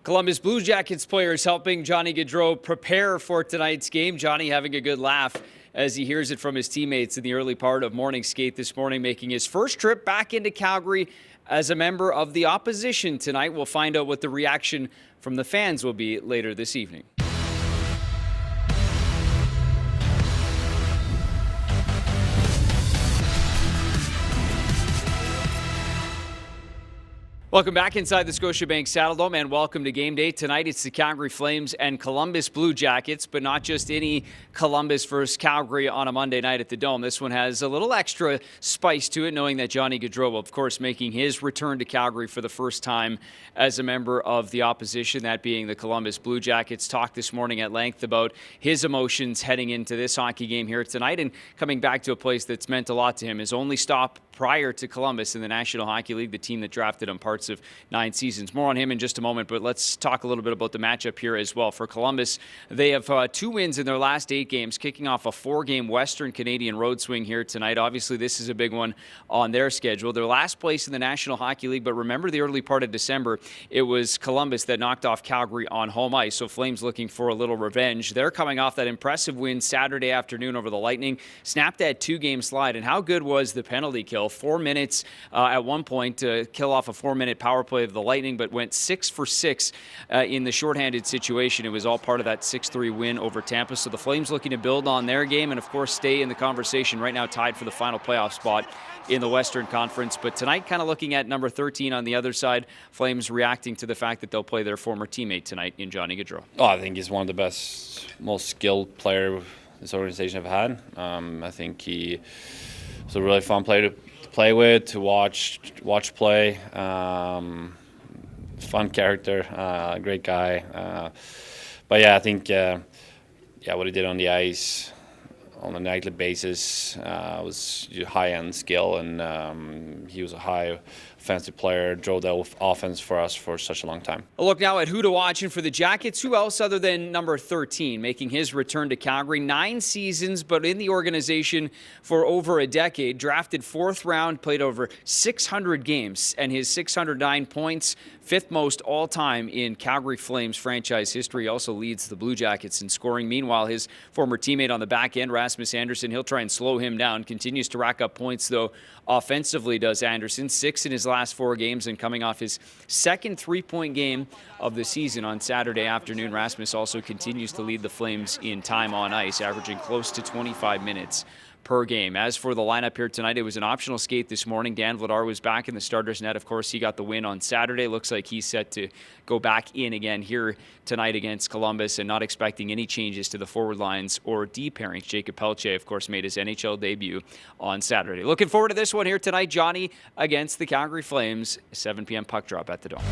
Columbus Blue Jackets players helping Johnny Gaudreau prepare for tonight's game. Johnny having a good laugh as he hears it from his teammates in the early part of morning skate this morning, making his first trip back into Calgary as a member of the opposition tonight. We'll find out what the reaction from the fans will be later this evening. Welcome back inside the Scotiabank Saddledome and welcome to game day. Tonight it's the Calgary Flames and Columbus Blue Jackets, but not just any Columbus versus Calgary on a Monday night at the Dome. This one has a little extra spice to it, knowing that Johnny Gaudreau will, of course, making his return to Calgary for the first time as a member of the opposition, that being the Columbus Blue Jackets. Talked this morning at length about his emotions heading into this hockey game here tonight and coming back to a place that's meant a lot to him. His only stop prior to Columbus in the National Hockey League, the team that drafted him parts of 9 seasons. More on him in just a moment, but let's talk a little bit about the matchup here as well. For Columbus, they have 2 wins in their last 8 games, kicking off a 4-game Western Canadian road swing here tonight. Obviously, this is a big one on their schedule. They're last place in the National Hockey League, but remember the early part of December, it was Columbus that knocked off Calgary on home ice, so Flames looking for a little revenge. They're coming off that impressive win Saturday afternoon over the Lightning, snapped that 2-game slide, and how good was the penalty kill? 4 minutes at one point to kill off a 4-minute power play of the Lightning, but went 6 for 6 in the shorthanded situation. It was all part of that 6-3 win over Tampa. So the Flames looking to build on their game and, of course, stay in the conversation. Right now tied for the final playoff spot in the Western Conference. But tonight, kind of looking at number 13 on the other side, Flames reacting to the fact that they'll play their former teammate tonight in Johnny Gaudreau. Oh, I think he's one of the best, most skilled player this organization have had. I think he was a really fun player to play with, to watch play. Fun character, great guy. But yeah, I think what he did on the ice on a nightly basis was high-end skill, and he was a high offensive player, drove the offense for us for such a long time. A look now at who to watch, and for the Jackets, who else other than number 13, making his return to Calgary. 9 seasons, but in the organization for over a decade. Drafted 4th round, played over 600 games, and his 609 points, 5th most all-time in Calgary Flames franchise history. He also leads the Blue Jackets in scoring. Meanwhile, his former teammate on the back end, Rasmus Andersson, he'll try and slow him down. Continues to rack up points, though, offensively does Andersson. 6 in his last 4 games, and coming off his second 3-point game of the season on Saturday afternoon. Rasmus also continues to lead the Flames in time on ice, averaging close to 25 minutes per game. As for the lineup here tonight, it was an optional skate this morning. Dan Vladar was back in the starter's net. Of course, he got the win on Saturday. Looks like he's set to go back in again here tonight against Columbus, and not expecting any changes to the forward lines or D pairings. Jacob Pelche, of course, made his NHL debut on Saturday. Looking forward to this one here tonight. Johnny against the Calgary Flames. 7 p.m. puck drop at the Dome.